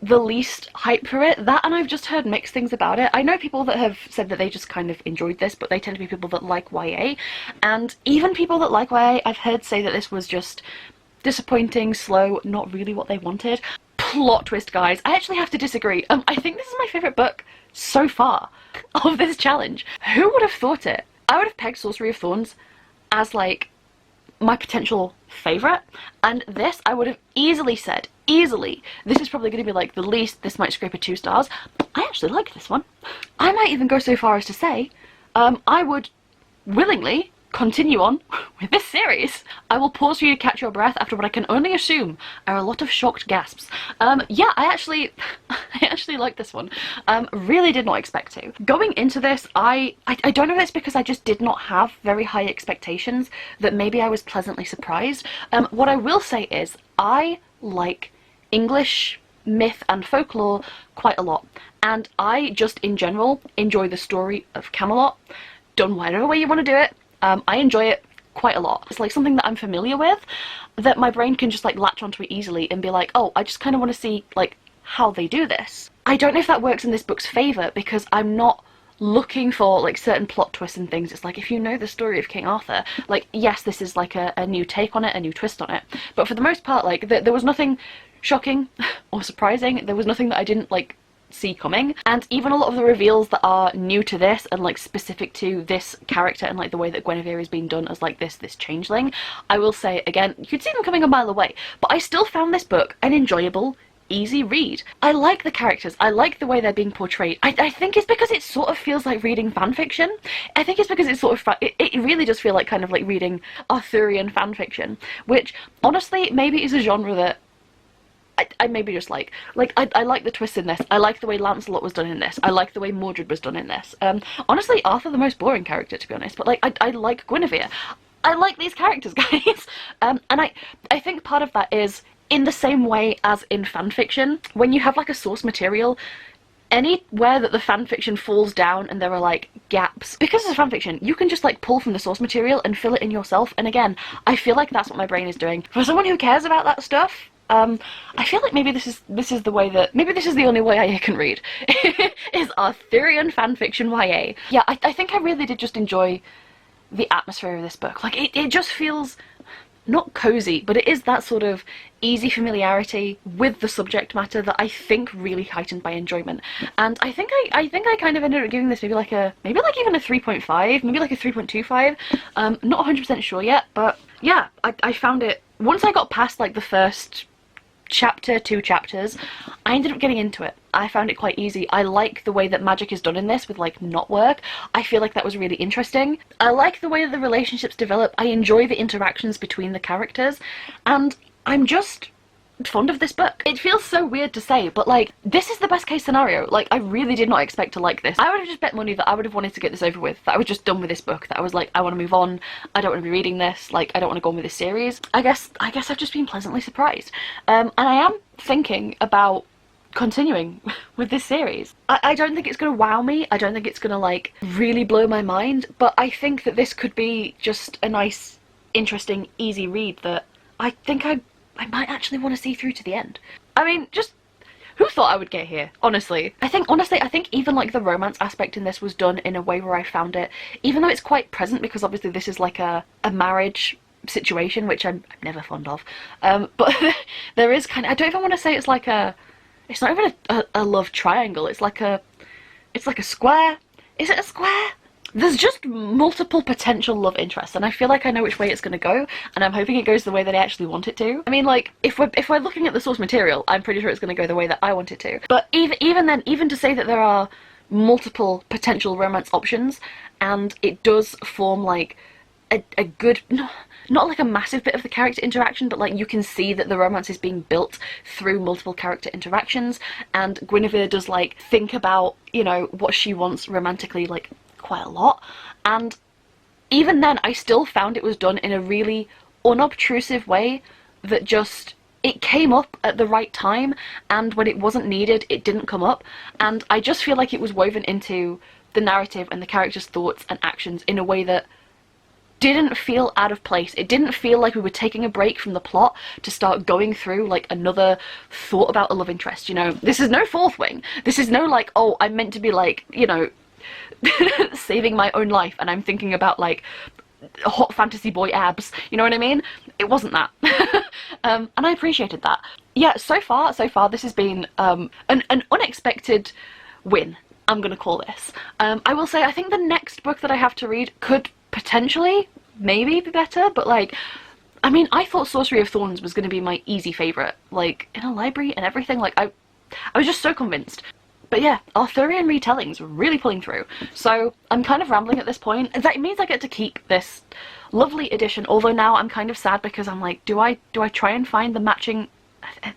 the least hype for it. That, and I've just heard mixed things about it. I know people that have said that they just kind of enjoyed this, but they tend to be people that like YA. And even people that like YA, I've heard say that this was just disappointing, slow, not really what they wanted. Plot twist, guys. I actually have to disagree. I think this is my favourite book so far of this challenge. Who would have thought it? I would have pegged Sorcery of Thorns as like my potential favourite, and this I would have easily said, this is probably going to be like the least, this might scrape a 2 stars. I actually like this one. I might even go so far as to say I would willingly continue on with this series. I will pause for you to catch your breath after what I can only assume are a lot of shocked gasps. Yeah, I actually like this one. Really did not expect to. Going into this, I don't know if it's because I just did not have very high expectations that maybe I was pleasantly surprised. What I will say is I like English myth and folklore quite a lot, and I just in general enjoy the story of Camelot, done whatever way you want to do it. I enjoy it quite a lot. It's like something that I'm familiar with, that my brain can just like latch onto it easily and be like, oh, I just kind of want to see like how they do this. I don't know if that works in this book's favour, because I'm not looking for like certain plot twists and things. It's like, if you know the story of King Arthur, like yes, this is like a new take on it, a new twist on it, but for the most part, like there was nothing shocking or surprising. There was nothing that I didn't like see coming, and even a lot of the reveals that are new to this and like specific to this character and like the way that Guinevere is being done as like this changeling, I will say again, you could see them coming a mile away, but I still found this book an enjoyable, easy read. I like the characters, I like the way they're being portrayed. I think it's because it sort of feels like reading fanfiction. I think it's because it's sort of it really does feel like kind of like reading Arthurian fanfiction, which honestly maybe is a genre that I maybe just like I like the twists in this. I like the way Lancelot was done in this. I like the way Mordred was done in this. Honestly, Arthur the most boring character, to be honest, but like I like Guinevere. I like these characters, guys. And I think part of that is in the same way as in fanfiction, when you have like a source material, anywhere that the fanfiction falls down and there are like gaps, because it's fanfiction, you can just like pull from the source material and fill it in yourself. And again, I feel like that's what my brain is doing. For someone who cares about that stuff, I feel like maybe this is the way that, maybe this is the only way I can read, is Arthurian fanfiction YA. Yeah, I think I really did just enjoy the atmosphere of this book. Like, it just feels not cozy, but it is that sort of easy familiarity with the subject matter that I think really heightened my enjoyment. And I think I kind of ended up giving this maybe like even a 3.5, maybe like a 3.25. Not 100% sure yet, but yeah, I found it, once I got past like the first chapter, 2 chapters, I ended up getting into it. I found it quite easy. I like the way that magic is done in this with like knot work. I feel like that was really interesting. I like the way that the relationships develop. I enjoy the interactions between the characters, and I'm just fond of this book. It feels so weird to say, but like, this is the best case scenario. Like, I really did not expect to like this. I would have just bet money that I would have wanted to get this over with, that I was just done with this book, that I was like, I want to move on, I don't want to be reading this, like, I don't want to go on with this series. I guess I've just been pleasantly surprised. And I am thinking about continuing with this series. I don't think it's gonna wow me, I don't think it's gonna like really blow my mind, but I think that this could be just a nice, interesting, easy read that I think I might actually want to see through to the end. I mean, just who thought I would get here, honestly? I think even like the romance aspect in this was done in a way where I found it, even though it's quite present, because obviously this is like a marriage situation, which I'm never fond of, but there is kind of, I don't even want to say it's like it's not even a love triangle, it's like a square. Is it a square? There's just multiple potential love interests, and I feel like I know which way it's going to go, and I'm hoping it goes the way that I actually want it to. I mean, like, if we're looking at the source material, I'm pretty sure it's going to go the way that I want it to. But even then, even to say that there are multiple potential romance options, and it does form like a good, not like a massive bit of the character interaction, but like you can see that the romance is being built through multiple character interactions, and Guinevere does like think about, you know, what she wants romantically like quite a lot, and even then I still found it was done in a really unobtrusive way that just, it came up at the right time, and when it wasn't needed it didn't come up, and I just feel like it was woven into the narrative and the characters' thoughts and actions in a way that didn't feel out of place. It didn't feel like we were taking a break from the plot to start going through like another thought about a love interest, you know. This is no Fourth Wing. This is no like, oh, I'm meant to be like, you know, saving my own life and I'm thinking about like hot fantasy boy abs, you know what I mean? It wasn't that. And I appreciated that. Yeah, so far this has been an unexpected win. I'm gonna call this. I will say I think the next book that I have to read could potentially maybe be better, but like, I mean, I thought Sorcery of Thorns was gonna be my easy favourite, like in a library and everything. Like I was just so convinced. But yeah, Arthurian retellings really pulling through. So I'm kind of rambling at this point. That means I get to keep this lovely edition, although now I'm kind of sad because I'm like, do I try and find the matching,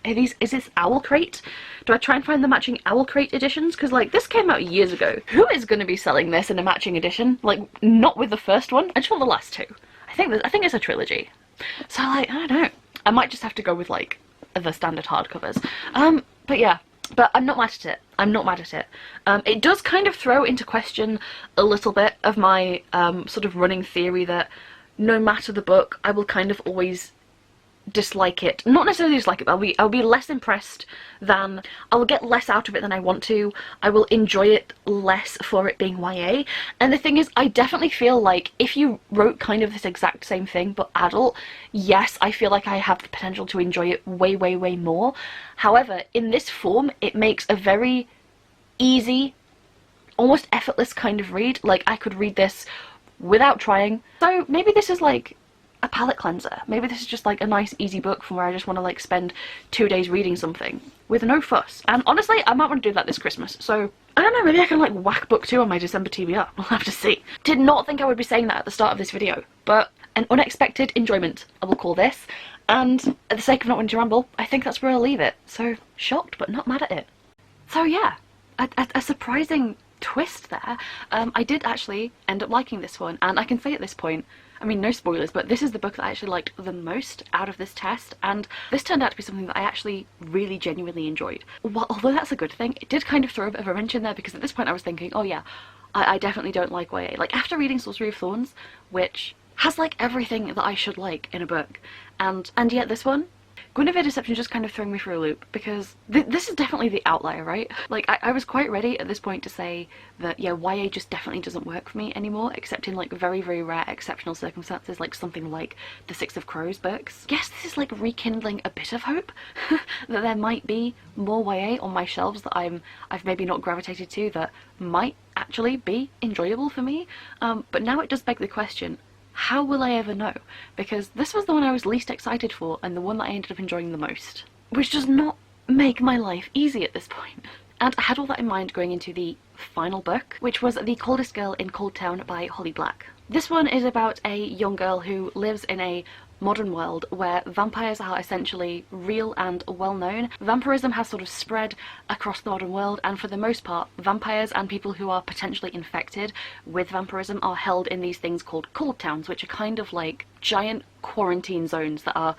is this Owl Crate? Do I try and find the matching Owl Crate editions? Because like, this came out years ago. Who is going to be selling this in a matching edition? Like, not with the first one. I just want the last two. I think it's a trilogy. So like, I don't know. I might just have to go with like the standard hardcovers. But yeah. But I'm not mad at it. I'm not mad at it. It does kind of throw into question a little bit of my sort of running theory that no matter the book, I will kind of always dislike it. Not necessarily dislike it, but I'll be less impressed than, I will get less out of it than I want to. I will enjoy it less for it being YA. And the thing is, I definitely feel like if you wrote kind of this exact same thing but adult, yes, I feel like I have the potential to enjoy it way, way, way more. However, in this form, it makes a very easy, almost effortless kind of read. Like, I could read this without trying. So maybe this is like a palate cleanser. Maybe this is just like a nice easy book from where I just want to like spend 2 days reading something with no fuss. And honestly, I might want to do that this Christmas. So I don't know, maybe I can like whack book 2 on my December TBR. We'll have to see. Did not think I would be saying that at the start of this video, but an unexpected enjoyment, I will call this. And at the sake of not wanting to ramble, I think that's where I'll leave it. So shocked, but not mad at it. So yeah, a surprising twist there. I did actually end up liking this one, and I can say at this point, I mean, no spoilers, but this is the book that I actually liked the most out of this test, and this turned out to be something that I actually really genuinely enjoyed. Well, although that's a good thing, it did kind of throw a bit of a wrench in there, because at this point I was thinking, oh yeah, I definitely don't like YA. Like, after reading Sorcery of Thorns, which has like everything that I should like in a book, and yet this one, Guinevere Deception just kind of throwing me for a loop, because this is definitely the outlier, right? Like, I was quite ready at this point to say that, yeah, YA just definitely doesn't work for me anymore, except in like very, very rare exceptional circumstances, like something like the Six of Crows books. Yes, this is like rekindling a bit of hope that there might be more YA on my shelves that I've maybe not gravitated to that might actually be enjoyable for me. But now it does beg the question, how will I ever know? Because this was the one I was least excited for and the one that I ended up enjoying the most. Which does not make my life easy at this point. And I had all that in mind going into the final book, which was The Coldest Girl in Coldtown by Holly Black. This one is about a young girl who lives in a modern world where vampires are essentially real and well known. Vampirism has sort of spread across the modern world, and for the most part, vampires and people who are potentially infected with vampirism are held in these things called Coldtowns, which are kind of like giant quarantine zones that are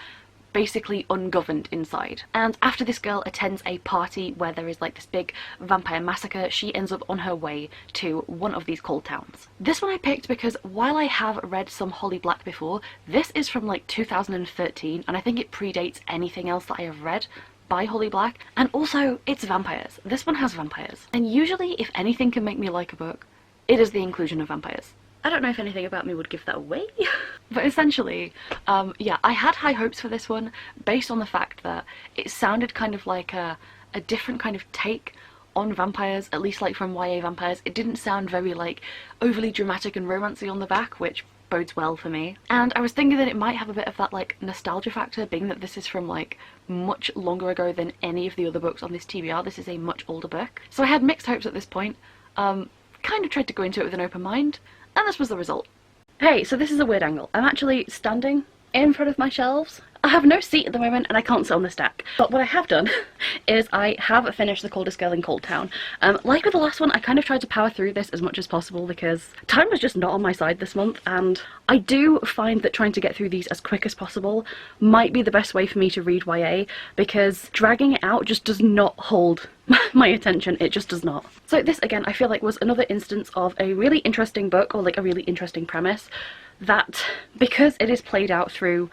basically ungoverned inside. And after this girl attends a party where there is like this big vampire massacre, she ends up on her way to one of these cold towns. This one I picked because while I have read some Holly Black before, this is from like 2013, and I think it predates anything else that I have read by Holly Black. And also, it's vampires. This one has vampires. And usually, if anything can make me like a book, it is the inclusion of vampires. I don't know if anything about me would give that away, but essentially, yeah, I had high hopes for this one based on the fact that it sounded kind of like a different kind of take on vampires, at least like from YA vampires. It didn't sound very like overly dramatic and romancy on the back, which bodes well for me. And I was thinking that it might have a bit of that like nostalgia factor, being that this is from like much longer ago than any of the other books on this TBR. This is a much older book. So I had mixed hopes at this point, kind of tried to go into it with an open mind, and this was the result. Hey, so this is a weird angle. I'm actually standing in front of my shelves. I have no seat at the moment and I can't sit on the stack. But what I have done is I have finished The Coldest Girl in Coldtown. Like with the last one, I kind of tried to power through this as much as possible because time was just not on my side this month, and I do find that trying to get through these as quick as possible might be the best way for me to read YA, because dragging it out just does not hold my attention. It just does not. So this, again, I feel like was another instance of a really interesting book, or like a really interesting premise, that because it is played out through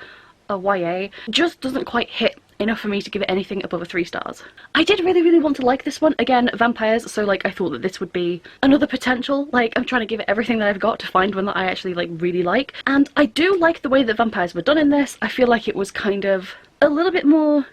a YA, just doesn't quite hit enough for me to give it anything above a 3 stars. I did really want to like this one. Again, vampires, so like I thought that this would be another potential. Like, I'm trying to give it everything that I've got to find one that I actually like really like. And I do like the way that vampires were done in this. I feel like it was kind of a little bit more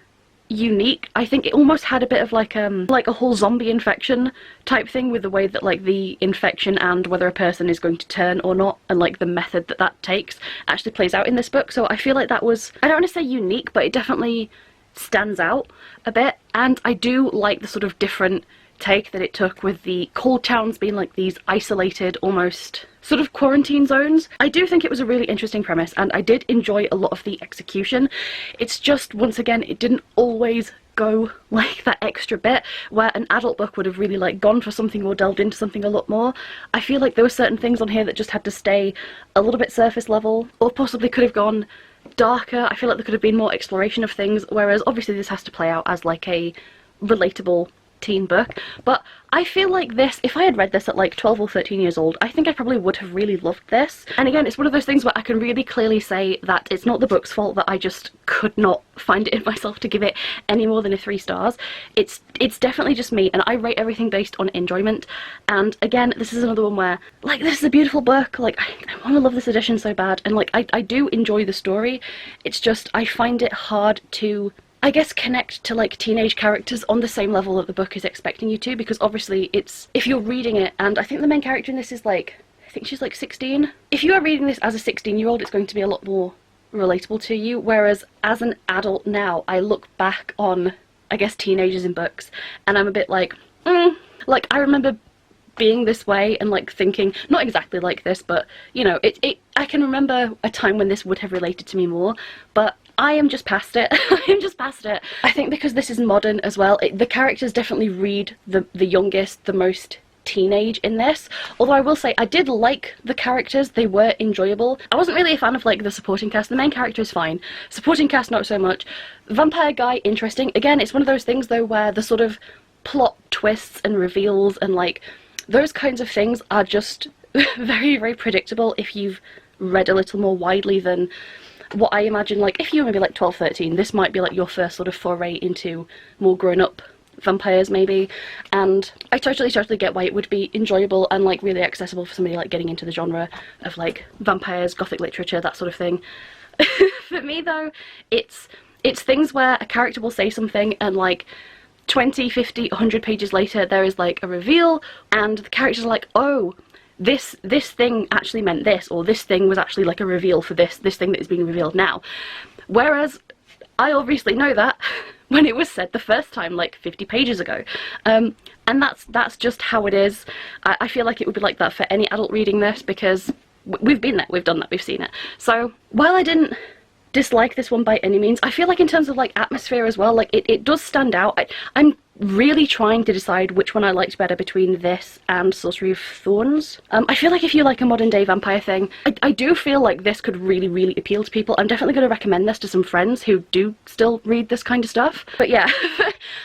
unique. I think it almost had a bit of like a whole zombie infection type thing, with the way that like the infection and whether a person is going to turn or not, and like the method that that takes actually plays out in this book. So I feel like that was, I don't want to say unique, but it definitely stands out a bit. And I do like the sort of different take that it took, with the Coldtowns being like these isolated, almost sort of quarantine zones. I do think it was a really interesting premise, and I did enjoy a lot of the execution. It's just, once again, it didn't always go like that extra bit where an adult book would have really like gone for something or delved into something a lot more. I feel like there were certain things on here that just had to stay a little bit surface level, or possibly could have gone darker. I feel like there could have been more exploration of things, whereas obviously this has to play out as like a relatable teen book. But I feel like this, if I had read this at like 12 or 13 years old, I think I probably would have really loved this. And again, it's one of those things where I can really clearly say that it's not the book's fault that I just could not find it in myself to give it any more than a 3 stars. It's definitely just me, and I rate everything based on enjoyment. And again, this is another one where, like, this is a beautiful book, like, I want to love this edition so bad, and like, I do enjoy the story. It's just, I find it hard to, I guess, connect to like teenage characters on the same level that the book is expecting you to, because obviously it's, if you're reading it, and I think the main character in this is like, I think she's like 16. If you are reading this as a 16-year-old, it's going to be a lot more relatable to you, whereas as an adult now, I look back on, I guess, teenagers in books, and I'm a bit like, like, I remember being this way and like thinking, not exactly like this, but you know, I can remember a time when this would have related to me more, but I am just past it. I am just past it. I think because this is modern as well, the characters definitely read the youngest, the most teenage in this. Although I will say, I did like the characters, they were enjoyable. I wasn't really a fan of like the supporting cast. The main character is fine. Supporting cast, not so much. Vampire guy, interesting. Again, it's one of those things though where the sort of plot twists and reveals and like those kinds of things are just very, very predictable if you've read a little more widely than what I imagine. Like, if you were maybe like 12, 13, this might be like your first sort of foray into more grown-up vampires maybe, and I totally get why it would be enjoyable and like really accessible for somebody like getting into the genre of like vampires, gothic literature, that sort of thing. For me though, it's things where a character will say something and like 20, 50, 100 pages later there is like a reveal and the characters are like, oh, this thing actually meant this, or this thing was actually like a reveal for this thing that is being revealed now. Whereas I obviously know that when it was said the first time, like 50 pages ago. And that's just how it is. I feel like it would be like that for any adult reading this, because we've been there, we've done that, we've seen it. So while I didn't dislike this one by any means, I feel like in terms of like atmosphere as well, like it does stand out. I'm really trying to decide which one I liked better between this and Sorcery of Thorns. I feel like if you like a modern day vampire thing, I do feel like this could really, really appeal to people. I'm definitely going to recommend this to some friends who do still read this kind of stuff. But yeah,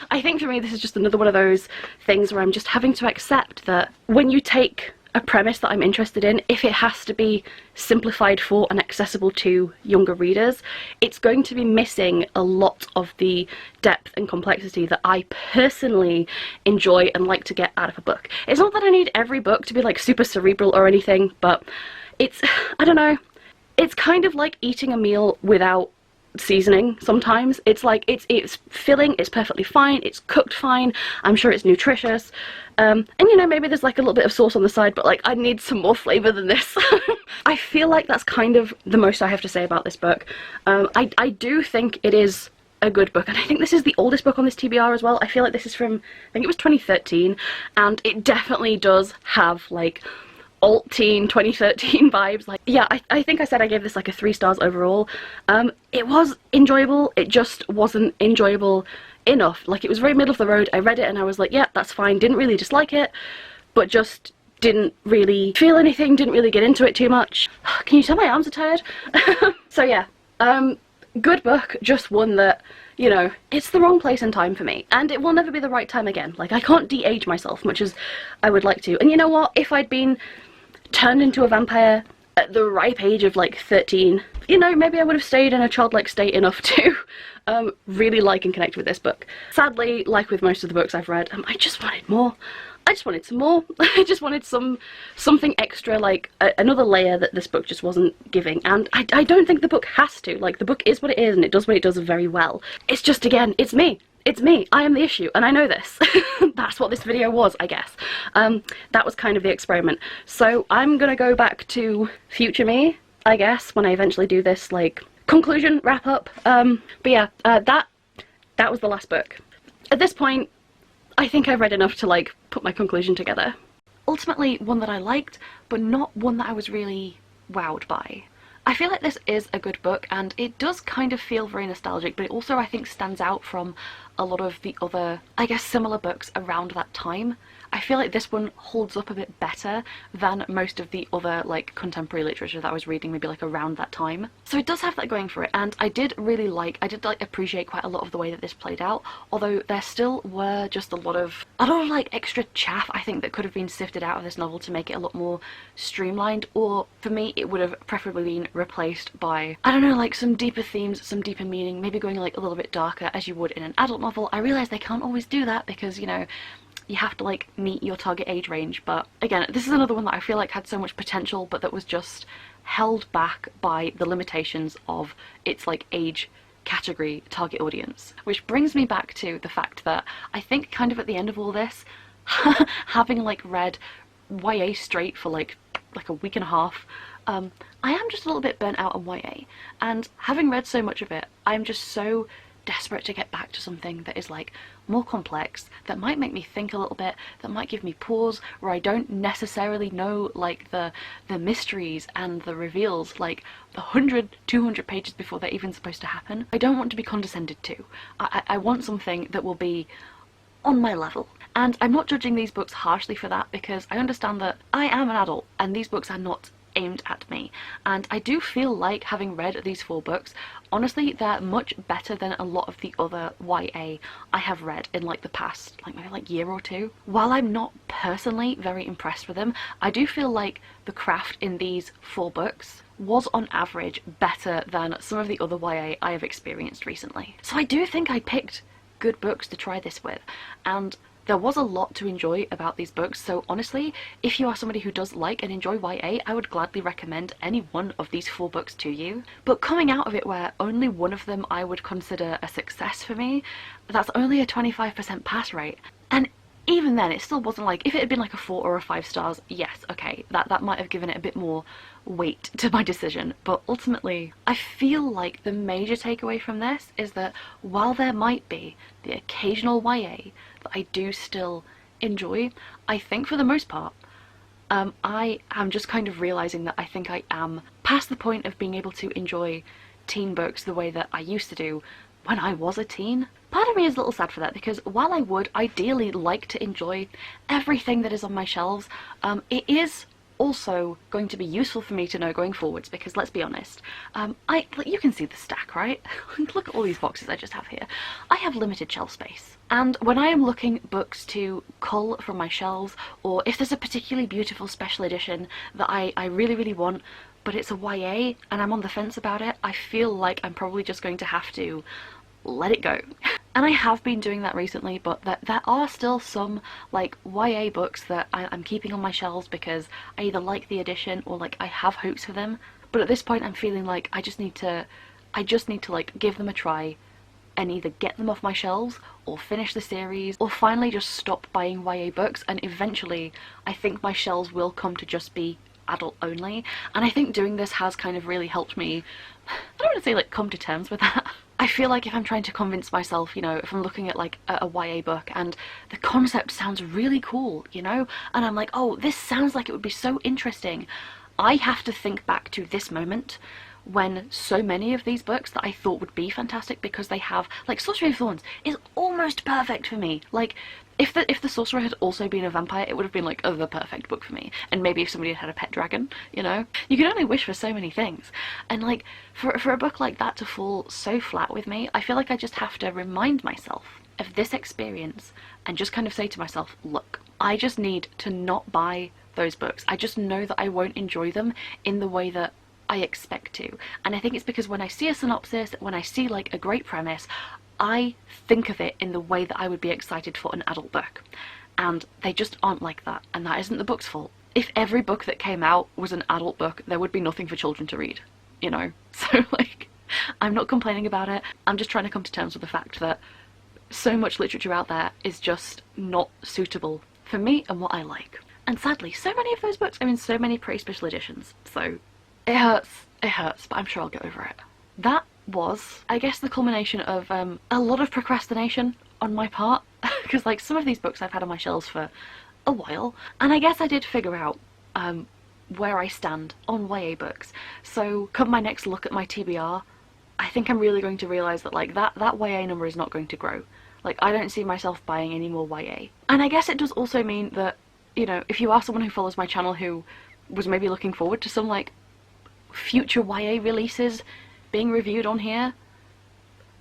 I think for me this is just another one of those things where I'm just having to accept that when you take a premise that I'm interested in, if it has to be simplified for and accessible to younger readers, it's going to be missing a lot of the depth and complexity that I personally enjoy and like to get out of a book. It's not that I need every book to be like super cerebral or anything, but it's, I don't know, it's kind of like eating a meal without seasoning sometimes. It's like, it's filling, it's perfectly fine, it's cooked fine, I'm sure it's nutritious, and you know, maybe there's like a little bit of sauce on the side, but like I need some more flavour than this. I feel like that's kind of the most I have to say about this book. I do think it is a good book, and I think this is the oldest book on this TBR as well. I feel like this is from, I think it was 2013, and it definitely does have like alt-teen 2013 vibes. Like, yeah, I think I said I gave this like a 3 stars overall. It was enjoyable, it just wasn't enjoyable enough. Like, it was very middle of the road. I read it and I was like, yeah, that's fine, didn't really dislike it, but just didn't really feel anything, didn't really get into it too much. Can you tell my arms are tired? So yeah, good book, just one that, you know, it's the wrong place and time for me, and it will never be the right time again. Like, I can't de-age myself much as I would like to. And you know what, if I'd been turned into a vampire at the ripe age of like 13, you know, maybe I would have stayed in a childlike state enough to really like and connect with this book. Sadly, like with most of the books I've read, I just wanted more. I just wanted some more. I just wanted something extra, like another layer that this book just wasn't giving. And I don't think the book has to. Like, the book is what it is and it does what it does very well. It's just, again, it's me. It's me. I am the issue, and I know this. That's what this video was, I guess. That was kind of the experiment. So I'm gonna go back to future me, I guess, when I eventually do this, like, conclusion, wrap up. But yeah, that was the last book. At this point, I think I've read enough to, like, put my conclusion together. Ultimately, one that I liked, but not one that I was really wowed by. I feel like this is a good book, and it does kind of feel very nostalgic, but it also, I think, stands out from a lot of the other, I guess, similar books around that time. I feel like this one holds up a bit better than most of the other, like, contemporary literature that I was reading maybe like around that time. So it does have that going for it, and I did appreciate quite a lot of the way that this played out, although there still were just a lot of like extra chaff, I think, that could have been sifted out of this novel to make it a lot more streamlined, or for me it would have preferably been replaced by, I don't know, like some deeper themes, some deeper meaning, maybe going like a little bit darker as you would in an adult novel. I realise they can't always do that because, you know, you have to like meet your target age range, but again, this is another one that I feel like had so much potential but that was just held back by the limitations of its like age category target audience. Which brings me back to the fact that I think kind of at the end of all this, having like read YA straight for like a week and a half, I am just a little bit burnt out on YA, and having read so much of it, I'm just so desperate to get back to something that is like more complex, that might make me think a little bit, that might give me pause, where I don't necessarily know like the mysteries and the reveals like 100-200 pages before they're even supposed to happen. I don't want to be condescended to. I want something that will be on my level. And I'm not judging these books harshly for that, because I understand that I am an adult and these books are not aimed at me, and I do feel like, having read these 4 books, honestly they're much better than a lot of the other YA I have read in like the past maybe like year or two. While I'm not personally very impressed with them, I do feel like the craft in these 4 books was on average better than some of the other YA I have experienced recently. So I do think I picked good books to try this with, and there was a lot to enjoy about these books, so honestly, if you are somebody who does like and enjoy YA, I would gladly recommend any one of these 4 books to you. But coming out of it where only one of them I would consider a success for me, that's only a 25% pass rate. And even then, it still wasn't like, if it had been like a 4 or a 5 stars, yes, okay, that might have given it a bit more weight to my decision. But ultimately, I feel like the major takeaway from this is that while there might be the occasional YA that I do still enjoy, I think for the most part, I am just kind of realising that I think I am past the point of being able to enjoy teen books the way that I used to do when I was a teen. Part of me is a little sad for that, because while I would ideally like to enjoy everything that is on my shelves, it is also going to be useful for me to know going forwards, because let's be honest, you can see the stack, right? Look at all these boxes I just have here. I have limited shelf space, and when I am looking books to cull from my shelves, or if there's a particularly beautiful special edition that I really, really want, but it's a YA and I'm on the fence about it, I feel like I'm probably just going to have to let it go. And I have been doing that recently, but there are still some like YA books that I'm keeping on my shelves because I either like the edition or like I have hopes for them. But at this point I'm feeling like I just need to like give them a try and either get them off my shelves or finish the series, or finally just stop buying YA books, and eventually I think my shelves will come to just be adult only. And I think doing this has kind of really helped me, I don't want to say like come to terms with that. I feel like if I'm trying to convince myself, you know, if I'm looking at like a YA book and the concept sounds really cool, you know, and I'm like, oh, this sounds like it would be so interesting, I have to think back to this moment when so many of these books that I thought would be fantastic, because they have, like, Sorcery of Thorns is almost perfect for me. Like, if the sorcerer had also been a vampire, it would have been like the perfect book for me. And maybe if somebody had a pet dragon, you know, you can only wish for so many things. And like for a book like that to fall so flat with me, I feel like I just have to remind myself of this experience and just kind of say to myself, look, I just need to not buy those books. I just know that I won't enjoy them in the way that I expect to. And I think it's because when I see a synopsis, when I see like a great premise, I think of it in the way that I would be excited for an adult book. And they just aren't like that, and that isn't the book's fault. If every book that came out was an adult book, there would be nothing for children to read, you know? So like, I'm not complaining about it. I'm just trying to come to terms with the fact that so much literature out there is just not suitable for me and what I like. And sadly, so many of those books are in so many pretty special editions. So it hurts, but I'm sure I'll get over it. That was, I guess, the culmination of a lot of procrastination on my part, because like some of these books I've had on my shelves for a while, and I guess I did figure out where I stand on YA books. So come my next look at my TBR, I think I'm really going to realise that like that YA number is not going to grow. Like, I don't see myself buying any more YA. And I guess it does also mean that, you know, if you are someone who follows my channel who was maybe looking forward to some like future YA releases being reviewed on here,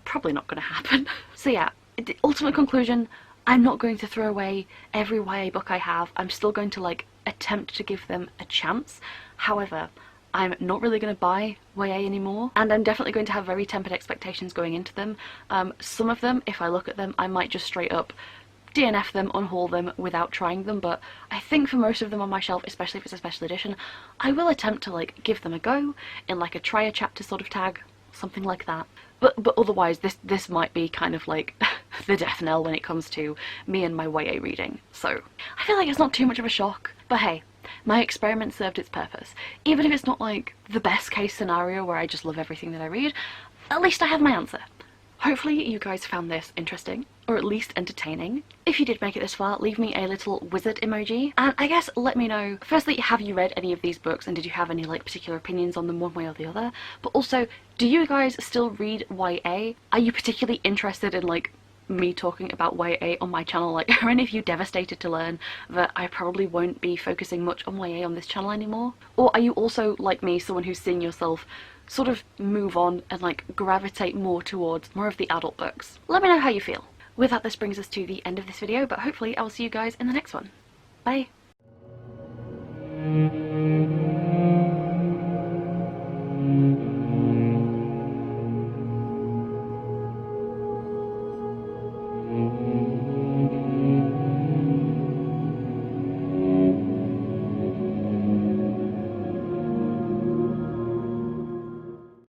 probably not going to happen. So yeah, the ultimate conclusion, I'm not going to throw away every YA book I have. I'm still going to like attempt to give them a chance. However, I'm not really going to buy YA anymore, and I'm definitely going to have very tempered expectations going into them. Some of them, if I look at them, I might just straight up DNF them, unhaul them without trying them, but I think for most of them on my shelf, especially if it's a special edition, I will attempt to like give them a go in like a try a chapter sort of tag, something like that. But otherwise, this might be kind of like the death knell when it comes to me and my YA reading. So I feel like it's not too much of a shock, but hey, my experiment served its purpose. Even if it's not like the best case scenario where I just love everything that I read, at least I have my answer. Hopefully you guys found this interesting, or at least entertaining. If you did make it this far, leave me a little wizard emoji, and I guess let me know, firstly, have you read any of these books and did you have any like particular opinions on them one way or the other? But also, do you guys still read YA? Are you particularly interested in like me talking about YA on my channel? Like, are any of you devastated to learn that I probably won't be focusing much on YA on this channel anymore? Or are you also, like me, someone who's seeing yourself sort of move on and like gravitate more towards more of the adult books? Let me know how you feel. With that, this brings us to the end of this video, but hopefully I will see you guys in the next one. Bye!